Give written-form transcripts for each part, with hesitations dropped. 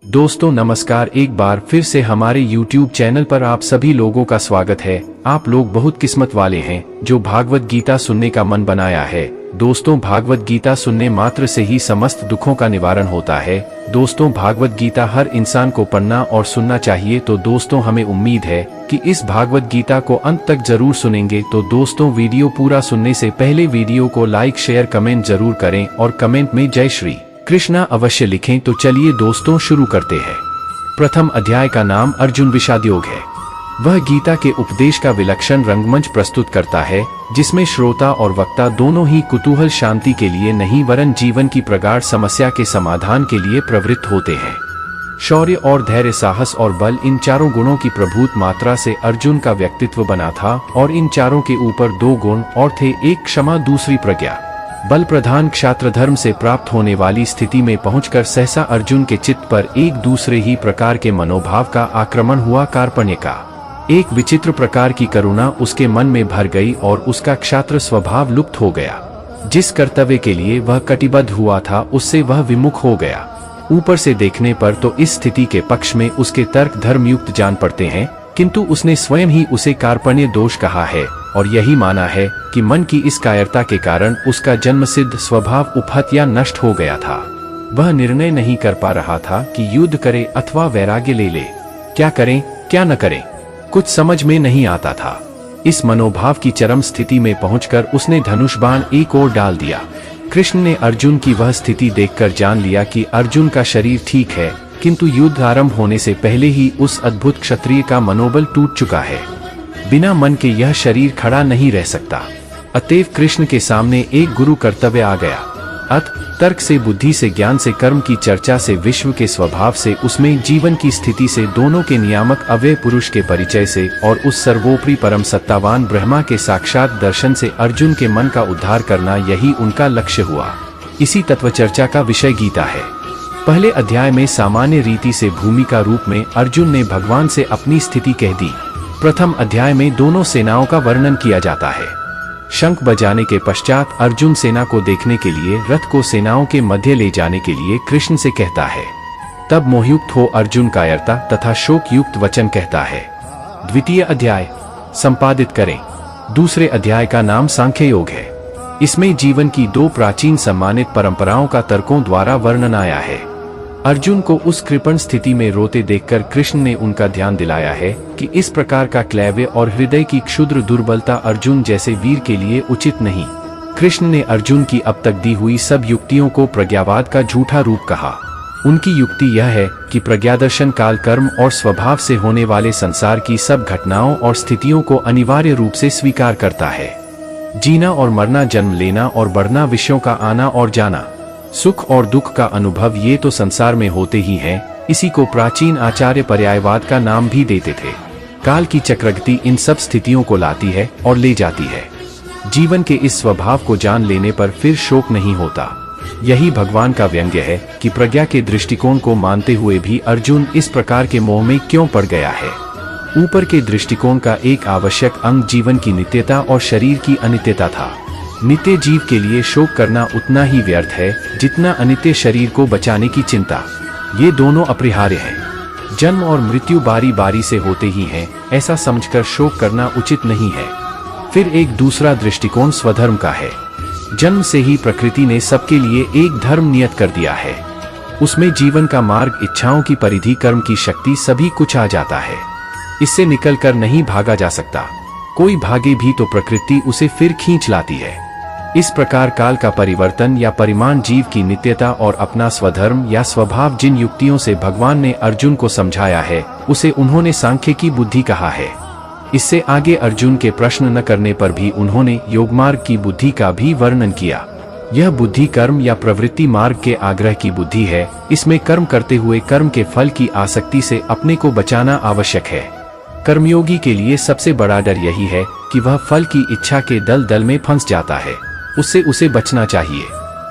दोस्तों नमस्कार, एक बार फिर से हमारे YouTube चैनल पर आप सभी लोगों का स्वागत है। आप लोग बहुत किस्मत वाले हैं जो भागवत गीता सुनने का मन बनाया है। दोस्तों भागवत गीता सुनने मात्र से ही समस्त दुखों का निवारण होता है। दोस्तों भागवत गीता हर इंसान को पढ़ना और सुनना चाहिए। तो दोस्तों हमें उम्मीद है कि इस भागवत गीता को अंत तक जरूर सुनेंगे। तो दोस्तों वीडियो पूरा सुनने से पहले वीडियो को लाइक शेयर कमेंट जरूर करें और कमेंट में जय श्री कृष्णा अवश्य लिखें। तो चलिए दोस्तों शुरू करते हैं। प्रथम अध्याय का नाम अर्जुन विषाद योग है। वह गीता के उपदेश का विलक्षण रंगमंच प्रस्तुत करता है जिसमें श्रोता और वक्ता दोनों ही कुतूहल शांति के लिए नहीं वरन जीवन की प्रगाढ़ समस्या के समाधान के लिए प्रवृत्त होते हैं। शौर्य और धैर्य, साहस और बल, इन चारों गुणों की प्रभुत मात्रा से अर्जुन का व्यक्तित्व बना था और इन चारों के ऊपर दो गुण और थे, एक क्षमा दूसरी प्रज्ञा। बल प्रधान क्षात्र धर्म से प्राप्त होने वाली स्थिति में पहुंचकर सहसा अर्जुन के चित्त पर एक दूसरे ही प्रकार के मनोभाव का आक्रमण हुआ। कार्पण्य का एक विचित्र प्रकार की करुणा उसके मन में भर गई और उसका क्षात्र स्वभाव लुप्त हो गया। जिस कर्तव्य के लिए वह कटिबद्ध हुआ था उससे वह विमुख हो गया। ऊपर से देखने पर तो इस स्थिति के पक्ष में उसके तर्क धर्मयुक्त जान पड़ते हैं, किंतु उसने स्वयं ही उसे कार्पण्य दोष कहा है और यही माना है कि मन की इस कायरता के कारण उसका जन्मसिद्ध स्वभाव उपहत या नष्ट हो गया था। वह निर्णय नहीं कर पा रहा था कि युद्ध करे अथवा वैराग्य ले ले। क्या करें क्या न करें, कुछ समझ में नहीं आता था। इस मनोभाव की चरम स्थिति में पहुंचकर उसने धनुष बाण एक ओर डाल दिया। कृष्ण ने अर्जुन की वह स्थिति देखकर जान लिया कि अर्जुन का शरीर ठीक है, किंतु युद्ध आरंभ होने से पहले ही उस अद्भुत क्षत्रिय का मनोबल टूट चुका है। बिना मन के यह शरीर खड़ा नहीं रह सकता। अतएव कृष्ण के सामने एक गुरु कर्तव्य आ गया। तर्क से, बुद्धि से, ज्ञान से, कर्म की चर्चा से, विश्व के स्वभाव से, उसमें जीवन की स्थिति से, दोनों के नियामक अव्यय पुरुष के परिचय से और उस सर्वोपरि परम सत्तावान ब्रह्मा के साक्षात दर्शन से अर्जुन के मन का उद्धार करना, यही उनका लक्ष्य हुआ। इसी तत्व चर्चा का विषय गीता है। पहले अध्याय में सामान्य रीति से भूमिका रूप में अर्जुन ने भगवान से अपनी स्थिति कह दी। प्रथम अध्याय में दोनों सेनाओं का वर्णन किया जाता है। शंख बजाने के पश्चात अर्जुन सेना को देखने के लिए रथ को सेनाओं के मध्य ले जाने के लिए कृष्ण से कहता है। तब मोहयुक्त हो अर्जुन कायरता तथा शोक युक्त वचन कहता है। द्वितीय अध्याय संपादित करें। दूसरे अध्याय का नाम सांख्य योग है। इसमें जीवन की दो प्राचीन सम्मानित परंपराओं का तर्कों द्वारा वर्णन आया है। अर्जुन को उस कृपण स्थिति में रोते देखकर कृष्ण ने उनका ध्यान दिलाया है कि इस प्रकार का क्लैव्य और हृदय की क्षुद्र दुर्बलता अर्जुन जैसे वीर के लिए उचित नहीं। कृष्ण ने अर्जुन की अब तक दी हुई सब युक्तियों को प्रज्ञावाद का झूठा रूप कहा। उनकी युक्ति यह है कि प्रज्ञादर्शन काल, कर्म और स्वभाव से होने वाले संसार की सब घटनाओं और स्थितियों को अनिवार्य रूप से स्वीकार करता है। जीना और मरना, जन्म लेना और बढ़ना, विषयों का आना और जाना, सुख और दुख का अनुभव, ये तो संसार में होते ही हैं। इसी को प्राचीन आचार्य पर्यायवाद का नाम भी देते थे। काल की चक्रगति इन सब स्थितियों को लाती है और ले जाती है। जीवन के इस स्वभाव को जान लेने पर फिर शोक नहीं होता। यही भगवान का व्यंग्य है कि प्रज्ञा के दृष्टिकोण को मानते हुए भी अर्जुन इस प्रकार के मोह में क्यों पड़ गया है। ऊपर के दृष्टिकोण का एक आवश्यक अंग जीवन की नित्यता और शरीर की अनित्यता था। नित्य जीव के लिए शोक करना उतना ही व्यर्थ है जितना अनित्य शरीर को बचाने की चिंता। ये दोनों अपरिहार्य हैं। जन्म और मृत्यु बारी बारी से होते ही हैं, ऐसा समझकर शोक करना उचित नहीं है। फिर एक दूसरा दृष्टिकोण स्वधर्म का है। जन्म से ही प्रकृति ने सबके लिए एक धर्म नियत कर दिया है। उसमें जीवन का मार्ग, इच्छाओं की परिधि, कर्म की शक्ति, सभी कुछ आ जाता है। इससे निकलकर नहीं भागा जा सकता। कोई भागे भी तो प्रकृति उसे फिर खींच लाती है। इस प्रकार काल का परिवर्तन या परिमाण, जीव की नित्यता और अपना स्वधर्म या स्वभाव, जिन युक्तियों से भगवान ने अर्जुन को समझाया है उसे उन्होंने सांख्य की बुद्धि कहा है। इससे आगे अर्जुन के प्रश्न न करने पर भी उन्होंने योगमार्ग की बुद्धि का भी वर्णन किया। यह बुद्धि कर्म या प्रवृत्ति मार्ग के आग्रह की बुद्धि है। इसमें कर्म करते हुए कर्म के फल की आसक्ति से अपने को बचाना आवश्यक है। कर्मयोगी के लिए सबसे बड़ा डर यही है कि वह फल की इच्छा के दलदल में फंस जाता है। उससे उसे बचना चाहिए।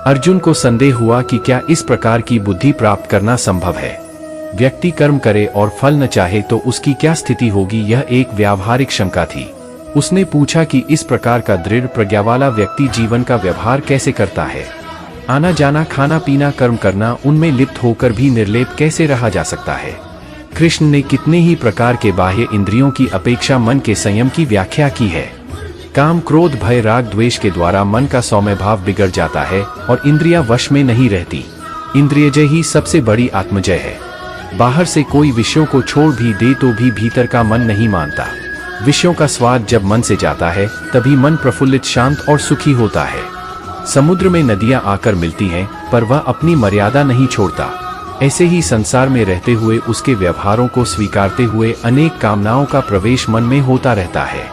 अर्जुन को संदेह हुआ कि क्या इस प्रकार की बुद्धि प्राप्त करना संभव है। व्यक्ति कर्म करे और फल न चाहे तो उसकी क्या स्थिति होगी, यह एक व्यावहारिक शंका थी। उसने पूछा कि इस प्रकार का दृढ़ प्रज्ञा वाला व्यक्ति जीवन का व्यवहार कैसे करता है। आना जाना, खाना पीना, कर्म करना, उनमें लिप्त होकर भी निर्लेप कैसे रहा जा सकता है? कृष्ण ने कितने ही प्रकार के बाह्य इंद्रियों की अपेक्षा मन के संयम की व्याख्या की है। काम, क्रोध, भय, राग, द्वेष के द्वारा मन का सौम्य भाव बिगड़ जाता है और इंद्रियां वश में नहीं रहती। इंद्रियजय ही सबसे बड़ी आत्मजय है। बाहर से कोई विषयों को छोड़ भी दे तो भी भीतर का मन नहीं मानता। विषयों का स्वाद जब मन से जाता है तभी मन प्रफुल्लित, शांत और सुखी होता है। समुद्र में नदियां आकर मिलती हैं, पर वह अपनी मर्यादा नहीं छोड़ता। ऐसे ही संसार में रहते हुए उसके व्यवहारों को स्वीकारते हुए अनेक कामनाओं का प्रवेश मन में होता रहता है,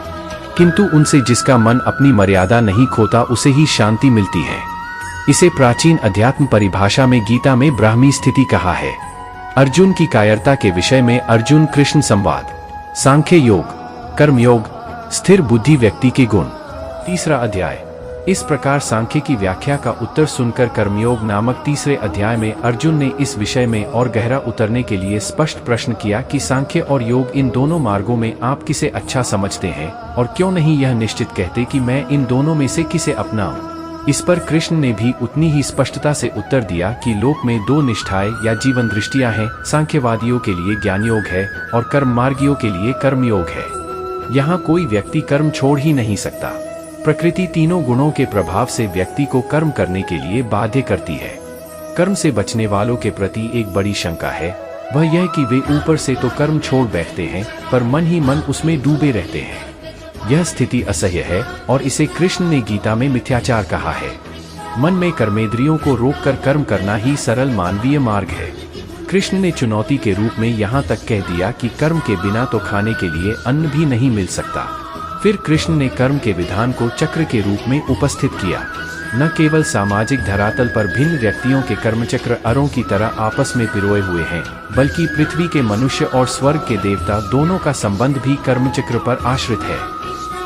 किंतु उनसे जिसका मन अपनी मर्यादा नहीं खोता उसे ही शांति मिलती है। इसे प्राचीन अध्यात्म परिभाषा में गीता में ब्राह्मी स्थिति कहा है। अर्जुन की कायरता के विषय में अर्जुन कृष्ण संवाद। सांख्य योग, कर्मयोग, स्थिर बुद्धि व्यक्ति के गुण। 3रा अध्याय। इस प्रकार सांख्य की व्याख्या का उत्तर सुनकर कर्मयोग नामक 3रे अध्याय में अर्जुन ने इस विषय में और गहरा उतरने के लिए स्पष्ट प्रश्न किया कि सांख्य और योग, इन दोनों मार्गों में आप किसे अच्छा समझते हैं, और क्यों नहीं यह निश्चित कहते कि मैं इन दोनों में से किसे अपनाऊं? इस पर कृष्ण ने भी उतनी ही स्पष्टता से उत्तर दिया कि लोक में 2 निष्ठाएं या जीवन दृष्टियां हैं। सांख्यवादियों के लिए ज्ञान योग है और कर्म मार्गियों के लिए कर्मयोग है। यहाँ कोई व्यक्ति कर्म छोड़ ही नहीं सकता। प्रकृति तीनों गुणों के प्रभाव से व्यक्ति को कर्म करने के लिए बाध्य करती है। कर्म से बचने वालों के प्रति एक बड़ी शंका है, वह यह कि वे ऊपर से तो कर्म छोड़ बैठते हैं पर मन ही मन उसमें डूबे रहते हैं। यह स्थिति असह्य है और इसे कृष्ण ने गीता में मिथ्याचार कहा है। मन में कर्मेंद्रियों को रोककर कर्म करना ही सरल मानवीय मार्ग है। कृष्ण ने चुनौती के रूप में यहाँ तक कह दिया कि कर्म के बिना तो खाने के लिए अन्न भी नहीं मिल सकता। फिर कृष्ण ने कर्म के विधान को चक्र के रूप में उपस्थित किया। न केवल सामाजिक धरातल पर भिन्न व्यक्तियों के कर्मचक्र अरों की तरह आपस में पिरोए हुए हैं, बल्कि पृथ्वी के मनुष्य और स्वर्ग के देवता दोनों का संबंध भी कर्मचक्र पर आश्रित है।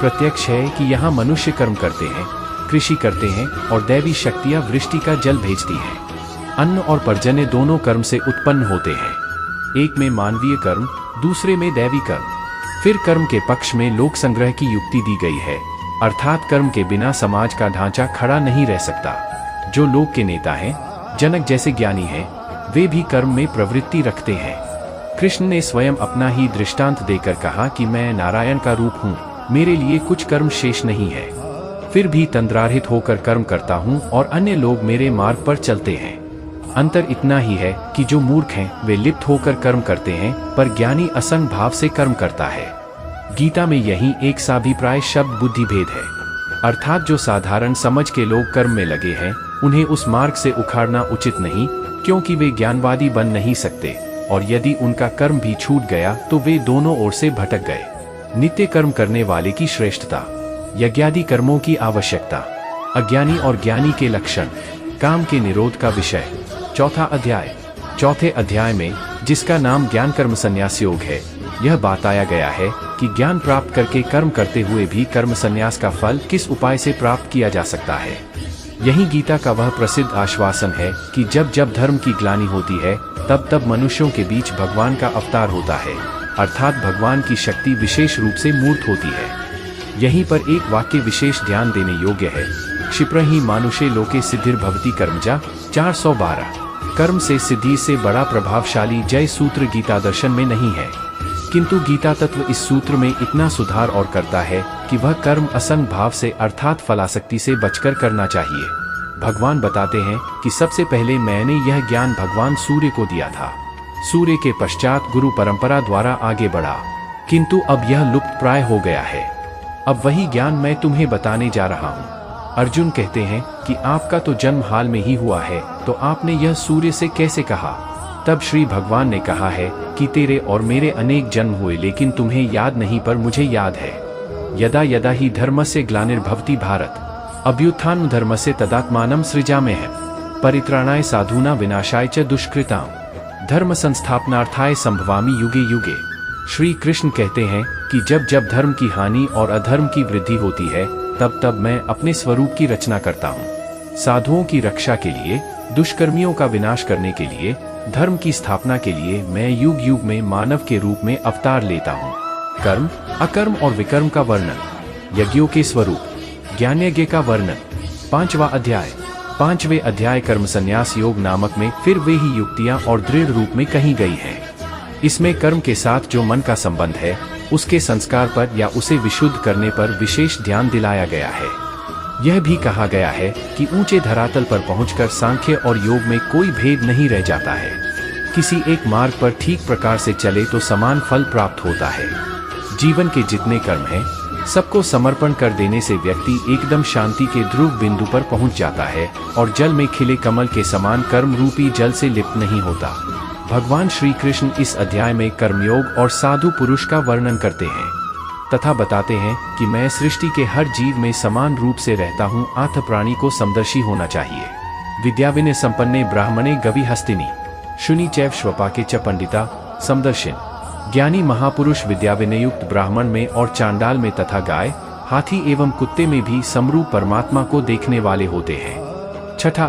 प्रत्यक्ष है कि यहाँ मनुष्य कर्म करते हैं, कृषि करते हैं और दैवी शक्तियाँ वृष्टि का जल भेजती हैं। अन्न और पर्जन्य दोनों कर्म से उत्पन्न होते हैं। एक में मानवीय कर्म, दूसरे में दैवी कर्म। फिर कर्म के पक्ष में लोक संग्रह की युक्ति दी गई है, अर्थात कर्म के बिना समाज का ढांचा खड़ा नहीं रह सकता। जो लोक के नेता हैं, जनक जैसे ज्ञानी हैं, वे भी कर्म में प्रवृत्ति रखते हैं। कृष्ण ने स्वयं अपना ही दृष्टांत देकर कहा कि मैं नारायण का रूप हूँ, मेरे लिए कुछ कर्म शेष नहीं है, फिर भी तंद्रारहित होकर कर्म करता हूँ और अन्य लोग मेरे मार्ग पर चलते हैं। अंतर इतना ही है कि जो मूर्ख हैं वे लिप्त होकर कर्म करते हैं, पर ज्ञानी असंग भाव से कर्म करता है। गीता में यही एक साभिप्राय शब्द बुद्धि भेद है, अर्थात जो साधारण समझ के लोग कर्म में लगे हैं उन्हें उस मार्ग से उखाड़ना उचित नहीं, क्योंकि वे ज्ञानवादी बन नहीं सकते, और यदि उनका कर्म भी छूट गया तो वे दोनों ओर से भटक गए। नित्य कर्म करने वाले की श्रेष्ठता, यज्ञादि कर्मों की आवश्यकता, अज्ञानी और ज्ञानी के लक्षण, काम के निरोध का विषय। 4था अध्याय। 4थे अध्याय में, जिसका नाम ज्ञान कर्म संन्यास योग है, यह बताया गया है कि ज्ञान प्राप्त करके कर्म करते हुए भी कर्म संन्यास का फल किस उपाय से प्राप्त किया जा सकता है। यही गीता का वह प्रसिद्ध आश्वासन है कि जब जब धर्म की ग्लानि होती है तब तब मनुष्यों के बीच भगवान का अवतार होता है, अर्थात भगवान की शक्ति विशेष रूप से मूर्त होती है। यहीं पर एक वाक्य विशेष ध्यान देने योग्य है, क्षिप्र ही मानुषे लोके सिद्धिर भवति कर्मजा। 412। कर्म से सिद्धि से बड़ा प्रभावशाली जय सूत्र गीता दर्शन में नहीं है, किंतु गीता तत्व इस सूत्र में इतना सुधार और करता है कि वह कर्म असंग भाव से अर्थात फलासक्ति से बचकर करना चाहिए। भगवान बताते हैं कि सबसे पहले मैंने यह ज्ञान भगवान सूर्य को दिया था, सूर्य के पश्चात गुरु परंपरा द्वारा आगे बढ़ा, किंतु अब यह लुप्त प्राय हो गया है। अब वही ज्ञान मैं तुम्हें बताने जा रहा हूँ। अर्जुन कहते हैं कि आपका तो जन्म हाल में ही हुआ है, तो आपने यह सूर्य से कैसे कहा? तब श्री भगवान ने कहा है कि तेरे और मेरे अनेक जन्म हुए, लेकिन तुम्हें याद नहीं, पर मुझे याद है। यदा यदा ही धर्मस्य ग्लानिर्भवति भारत, अभ्युत्थानं धर्मस्य तदात्मानं सृजाम्यहम्, परित्राणाय साधूनां विनाशाय च दुष्कृतां, धर्म संस्थापनार्थाय संभवामि युगे युगे। श्री कृष्ण कहते हैं कि जब जब धर्म की हानि और अधर्म की वृद्धि होती है तब तब मैं अपने स्वरूप की रचना करता हूँ। साधुओं की रक्षा के लिए, दुष्कर्मियों का विनाश करने के लिए, धर्म की स्थापना के लिए मैं युग युग में मानव के रूप में अवतार लेता हूँ। कर्म, अकर्म और विकर्म का वर्णन, यज्ञों के स्वरूप, ज्ञान यज्ञ का वर्णन। 5वां अध्याय। 5वें अध्याय कर्म संन्यास योग नामक में फिर वे ही युक्तियां और दृढ़ रूप में कही गई हैं। इसमें कर्म के साथ जो मन का संबंध है उसके संस्कार पर या उसे विशुद्ध करने पर विशेष ध्यान दिलाया गया है। यह भी कहा गया है कि ऊंचे धरातल पर पहुंचकर सांख्य और योग में कोई भेद नहीं रह जाता है। किसी एक मार्ग पर ठीक प्रकार से चले तो समान फल प्राप्त होता है। जीवन के जितने कर्म हैं सबको समर्पण कर देने से व्यक्ति एकदम शांति के ध्रुव बिंदु पर पहुंच जाता है और जल में खिले कमल के समान कर्म रूपी जल से लिप्त नहीं होता। भगवान श्री कृष्ण इस अध्याय में कर्मयोग और साधु पुरुष का वर्णन करते हैं तथा बताते हैं कि मैं सृष्टि के हर जीव में समान रूप से रहता हूँ। आथ प्राणी को समदर्शी होना चाहिए। विद्याविनय संपन्ने ब्राह्मणे गवि हस्तिनी शुनि चैव श्वपाके च पंडिता समदर्शिन। ज्ञानी महापुरुष विद्याविनयुक्त ब्राह्मण में और चांडाल में तथा गाय, हाथी एवं कुत्ते में भी समरूप परमात्मा को देखने वाले होते हैं। छठा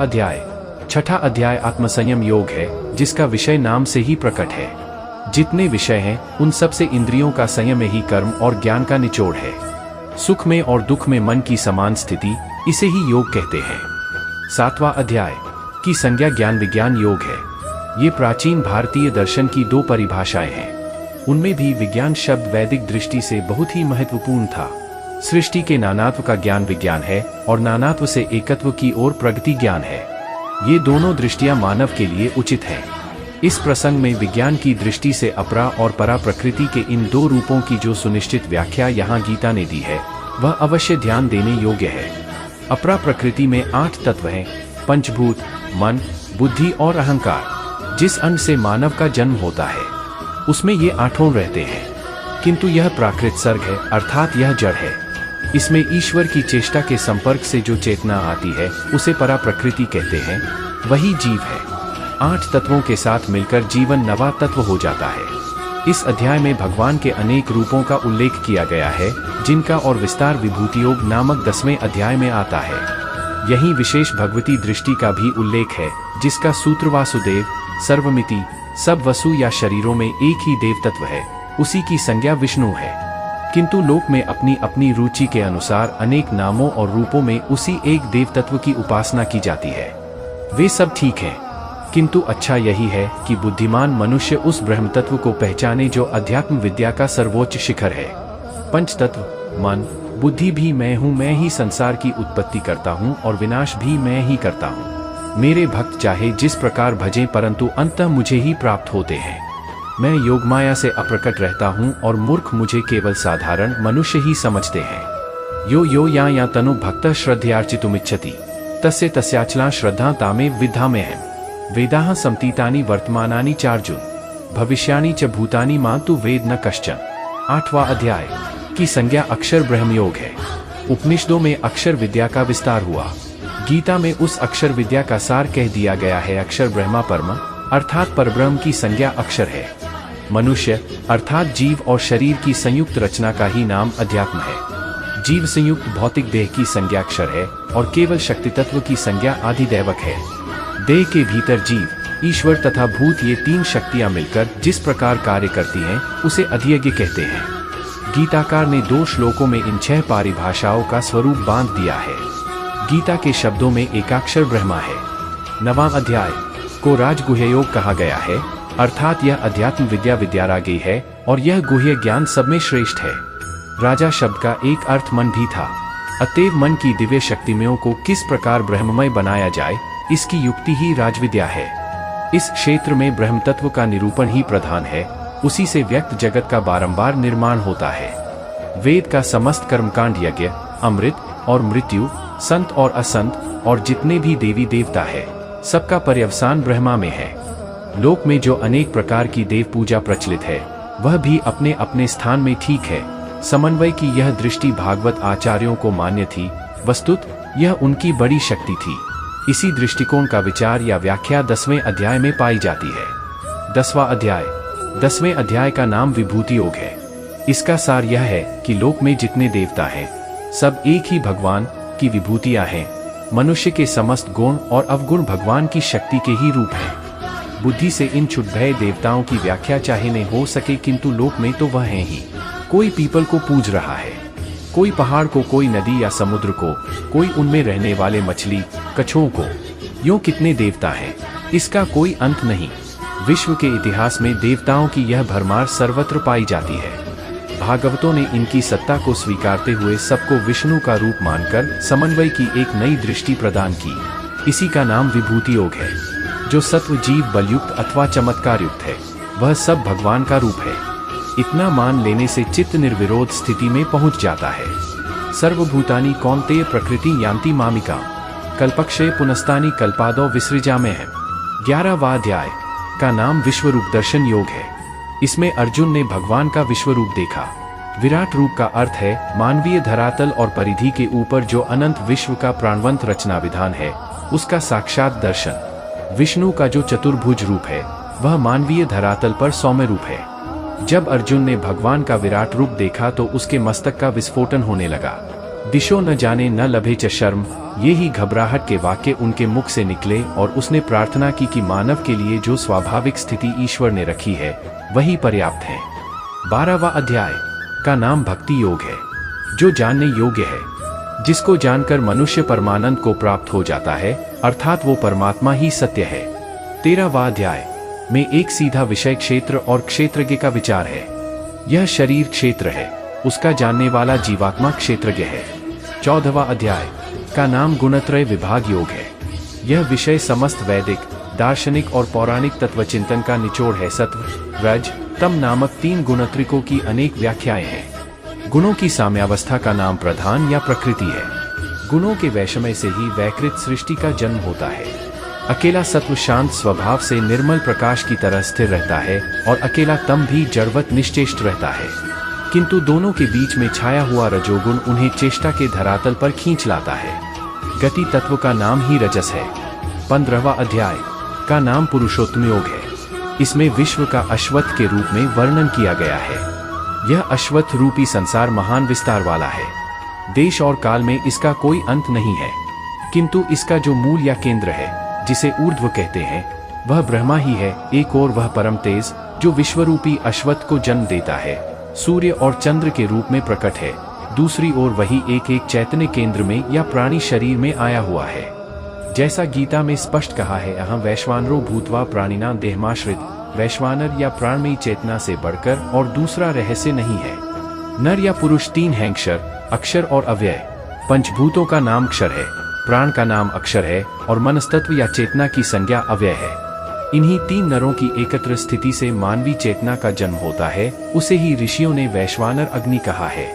अध्याय आत्मसंयम योग है, जिसका विषय नाम से ही प्रकट है। जितने विषय हैं उन सब से इंद्रियों का संयम ही कर्म और ज्ञान का निचोड़ है। सुख में और दुख में मन की समान स्थिति, इसे ही योग कहते हैं। 7वां अध्याय की संज्ञा ज्ञान विज्ञान योग है। ये प्राचीन भारतीय दर्शन की 2 परिभाषाएं हैं। उनमें भी विज्ञान शब्द वैदिक दृष्टि से बहुत ही महत्वपूर्ण था। सृष्टि के नानात्व का ज्ञान विज्ञान है और नानात्व से एकत्व की ओर प्रगति ज्ञान है। ये दोनों दृष्टियां मानव के लिए उचित हैं। इस प्रसंग में विज्ञान की दृष्टि से अपरा और परा प्रकृति के इन 2 रूपों की जो सुनिश्चित व्याख्या यहाँ गीता ने दी है वह अवश्य ध्यान देने योग्य है। अपरा प्रकृति में 8 तत्व हैं, पंचभूत, मन, बुद्धि और अहंकार। जिस अन्न से मानव का जन्म होता है उसमें ये 8 रहते हैं, किंतु यह प्राकृत सर्ग है अर्थात यह जड़ है। इसमें ईश्वर की चेष्टा के संपर्क से जो चेतना आती है उसे परा प्रकृति कहते हैं, वही जीव है। 8 तत्वों के साथ मिलकर जीवन नवा तत्व हो जाता है। इस अध्याय में भगवान के अनेक रूपों का उल्लेख किया गया है, जिनका और विस्तार विभूति योग नामक 10वें अध्याय में आता है। यही विशेष भगवती दृष्टि का भी उल्लेख है, जिसका सूत्र वासुदेव, सर्वमिति, सब वसु या शरीरों में एक ही देव तत्व है, उसी की संज्ञा विष्णु है। किंतु लोक में अपनी अपनी रुचि के अनुसार अनेक नामों और रूपों में उसी एक देव तत्व की उपासना की जाती है। वे सब ठीक हैं, किंतु अच्छा यही है कि बुद्धिमान मनुष्य उस ब्रह्म तत्व को पहचाने जो अध्यात्म विद्या का सर्वोच्च शिखर है। पंच तत्व, मन, बुद्धि भी मैं हूँ, मैं ही संसार की उत्पत्ति करता हूँ और विनाश भी मैं ही करता हूँ। मेरे भक्त चाहे जिस प्रकार भजें परंतु अंततः मुझे ही प्राप्त होते हैं। मैं योगमाया से अप्रकट रहता हूँ और मूर्ख मुझे केवल साधारण मनुष्य ही समझते हैं। यो या तनु भक्त श्रद्धयार्चितुमिच्छति तस्य तस्याचला श्रद्धा तामे विद्धामेहम्। वेदाः समतीतानि वर्तमानानि चार्जुन भविष्यानि च भूतानि मान्तु वेद न कश्चन। 8वां अध्याय की संज्ञा अक्षर ब्रह्म योग है। उपनिषदों में अक्षर विद्या का विस्तार हुआ। गीता में उस अक्षर विद्या का सार कह दिया गया है। अक्षर ब्रह्मा परम अर्थात परब्रह्म की संज्ञा अक्षर है। मनुष्य अर्थात जीव और शरीर की संयुक्त रचना का ही नाम अध्यात्म है। जीव संयुक्त भौतिक देह की संज्ञा अक्षर है और केवल शक्ति तत्व की संज्ञा आदिदैवक है। देह के भीतर जीव, ईश्वर तथा भूत ये 3 शक्तियां मिलकर जिस प्रकार कार्य करती हैं उसे अधियज्ञ कहते हैं। गीताकार ने 2 श्लोकों में इन 6 परिभाषाओं का स्वरूप बांध दिया है। गीता के शब्दों में एकाक्षर ब्रह्मा है। 9वां अध्याय को राजगुह्य योग कहा गया है, अर्थात यह अध्यात्म विद्या विद्यारागी है और यह गुह्य ज्ञान सब में श्रेष्ठ है। राजा शब्द का एक अर्थ मन भी था। अतएव मन की दिव्य शक्तिमयों को किस प्रकार ब्रह्ममय बनाया जाए, इसकी युक्ति ही राजविद्या है। इस क्षेत्र में ब्रह्म तत्व का निरूपण ही प्रधान है। उसी से व्यक्त जगत का बारंबार निर्माण होता है। वेद का समस्त कर्मकांड, यज्ञ, अमृत और मृत्यु, संत और असंत और जितने भी देवी देवता है, सबका पर्यवसान ब्रह्मा में है। लोक में जो अनेक प्रकार की देव पूजा प्रचलित है वह भी अपने अपने स्थान में ठीक है। समन्वय की यह दृष्टि भागवत आचार्यों को मान्य थी। वस्तुत यह उनकी बड़ी शक्ति थी। इसी दृष्टिकोण का विचार या व्याख्या 10वें अध्याय में पाई जाती है। 10वां अध्याय 10वें अध्याय का नाम विभूति योग है। इसका सार यह है कि लोक में जितने देवता हैं सब एक ही भगवान की विभूतियां हैं। मनुष्य के समस्त गुण और अवगुण भगवान की शक्ति के ही रूप हैं। बुद्धि से इन क्षुद्भय देवताओं की व्याख्या चाहे नहीं हो सके, किंतु लोक में तो वह हैं ही। कोई पीपल को पूज रहा है, कोई पहाड़ को, कोई नदी या समुद्र को, कोई उनमें रहने वाले मछली, कछुओं को। यूं कितने देवता हैं, इसका कोई अंत नहीं। विश्व के इतिहास में देवताओं की यह भरमार सर्वत्र पाई जाती है। भागवतों ने इनकी सत्ता को स्वीकारते हुए सबको विष्णु का रूप मानकर समन्वय की एक नई दृष्टि प्रदान की। इसी का नाम विभूति योग है। जो सत्व, जीव, बलयुक्त अथवा चमत्कार युक्त है, वह सब भगवान का रूप है। इतना मान लेने से चित्त निर्विरोध स्थिति में पहुंच जाता है। सर्वभूतानि कौन्तेय प्रकृति यान्ति मामिकाम्, कल्पक्षये पुनस्तानि कल्पादौ विसृजाम्यहम् है। 11वां अध्याय का नाम विश्वरूप दर्शन योग है। इसमें अर्जुन ने भगवान का विश्वरूप देखा। विराट रूप का अर्थ है मानवीय धरातल और परिधि के ऊपर जो अनंत विश्व का प्राणवंत रचना विधान है, उसका साक्षात दर्शन। विष्णु का जो चतुर्भुज रूप है, वह मानवीय धरातल पर सौम्य रूप है। जब अर्जुन ने भगवान का विराट रूप देखा तो उसके मस्तक का विस्फोटन होने लगा। दिशो न जाने न लभे च शर्म, ये ही घबराहट के वाक्य उनके मुख से निकले और उसने प्रार्थना की कि मानव के लिए जो स्वाभाविक स्थिति ईश्वर ने रखी है, वही पर्याप्त है। 12वां अध्याय का नाम भक्ति योग है, जो जानने योग्य है। जिसको जानकर मनुष्य परमानंद को प्राप्त हो जाता है, अर्थात वो परमात्मा ही सत्य है। 13वां अध्याय में एक सीधा विषय क्षेत्र और क्षेत्रज्ञ का विचार है। यह शरीर क्षेत्र है, उसका जानने वाला जीवात्मा क्षेत्रज्ञ है। 14वां अध्याय का नाम गुणत्रय विभाग योग है। यह विषय समस्त वैदिक, दार्शनिक और पौराणिक तत्वचिंतन का निचोड़ है। सत्व, रज, तम नामक 3 गुणत्रिकों की अनेक व्याख्याएं हैं। गुणों की साम्यावस्था का नाम प्रधान या प्रकृति है। गुणों के वैषम्य से ही वैकृत सृष्टि का जन्म होता है। अकेला सत्व शांत स्वभाव से निर्मल प्रकाश की तरह स्थिर रहता है और अकेला तम भी जड़वत निश्चेष्ट रहता है, किंतु दोनों के बीच में छाया हुआ रजोगुण उन्हें चेष्टा के धरातल पर खींच लाता है। गति तत्व का नाम ही रजस है। 15वां अध्याय का नाम पुरुषोत्तम योग है। इसमें विश्व का अश्वत्थ के रूप में वर्णन किया गया है। यह अश्वत्थ रूपी संसार महान विस्तार वाला है। देश और काल में इसका कोई अंत नहीं है, किंतु इसका जो मूल या केंद्र है, जिसे ऊर्ध्व कहते हैं, वह ब्रह्मा ही है। एक और वह परम तेज जो विश्वरूपी अश्वत्थ को जन्म देता है, सूर्य और चंद्र के रूप में प्रकट है। दूसरी ओर वही एक एक चैतन्य केंद्र में या प्राणी शरीर में आया हुआ है। जैसा गीता में स्पष्ट कहा है, अहं वैश्वानरो भूत्वा प्राणिनां देहमाश्रित। वैश्वानर या प्राणमयी चेतना से बढ़कर और दूसरा रहस्य नहीं है। नर या पुरुष 3 हैं, अक्षर और अव्यय। पंचभूतों का नाम अक्षर है, प्राण का नाम अक्षर है और मनस्तत्व या चेतना की संज्ञा अव्यय है। इन्हीं 3 नरों की एकत्र स्थिति से मानवी चेतना का जन्म होता है। उसे ही ऋषियों ने वैश्वानर अग्नि कहा है।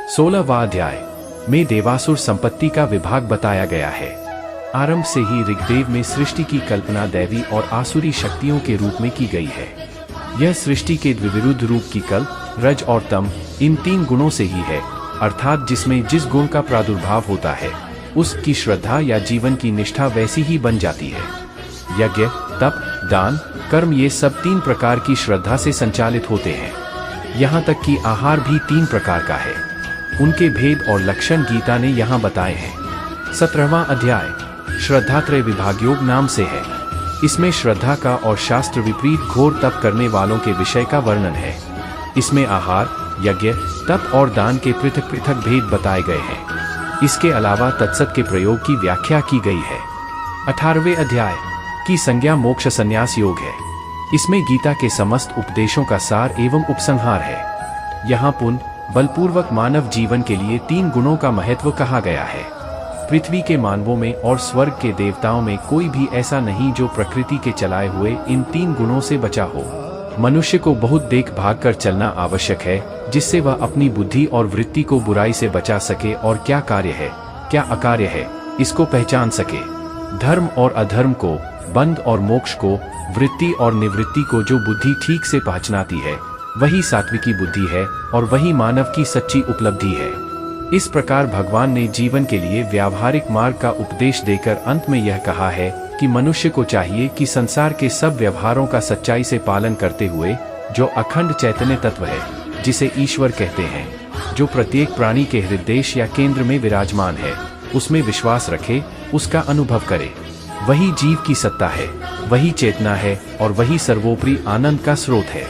16वां अध्याय में देवासुर संपत्ति का विभाग बताया गया है। आरंभ से ही ऋग्वेद में सृष्टि की कल्पना दैवी और आसुरी शक्तियों के रूप में की गई है। यह सृष्टि के द्विविरुद्ध रूप की कल्प, रज और तम, इन 3 गुणों से ही है, अर्थात जिसमें जिस गुण का प्रादुर्भाव होता है, उसकी श्रद्धा या जीवन की निष्ठा वैसी ही बन जाती है। यज्ञ, तप, दान, कर्म, ये सब 3 प्रकार की श्रद्धा से संचालित होते हैं। यहाँ तक कि आहार भी 3 प्रकार का है। उनके भेद और लक्षण गीता ने यहाँ बताए हैं। 17वां अध्याय श्रद्धात्रय विभाग योग नाम से है। इसमें श्रद्धा का और शास्त्र विपरीत घोर तप करने वालों के विषय का वर्णन है। इसमें आहार, यज्ञ, तप और दान के पृथक पृथक भेद बताए गए हैं। इसके अलावा तत्सत के प्रयोग की व्याख्या की गई है। 18वें अध्याय की संज्ञा मोक्ष संन्यास योग है। इसमें गीता के समस्त उपदेशों का सार एवं उपसंहार है। यहाँ पुण्य बलपूर्वक मानव जीवन के लिए 3 गुणों का महत्व कहा गया है। पृथ्वी के मानवों में और स्वर्ग के देवताओं में कोई भी ऐसा नहीं जो प्रकृति के चलाए हुए इन 3 गुणों से बचा हो। मनुष्य को बहुत देख भाग कर चलना आवश्यक है, जिससे वह अपनी बुद्धि और वृत्ति को बुराई से बचा सके और क्या कार्य है, क्या अकार्य है, इसको पहचान सके। धर्म और अधर्म को, बंध और मोक्ष को, वृत्ति और निवृत्ति को जो बुद्धि ठीक से पहचानती है, वही सात्विकी बुद्धि है और वही मानव की सच्ची उपलब्धि है। इस प्रकार भगवान ने जीवन के लिए व्यावहारिक मार्ग का उपदेश देकर अंत में यह कहा है कि मनुष्य को चाहिए कि संसार के सब व्यवहारों का सच्चाई से पालन करते हुए जो अखंड चैतन्य तत्व है, जिसे ईश्वर कहते हैं, जो प्रत्येक प्राणी के हृदय या केंद्र में विराजमान है, उसमें विश्वास रखे, उसका अनुभव करे। वही जीव की सत्ता है, वही चेतना है और वही सर्वोपरि आनंद का स्रोत है।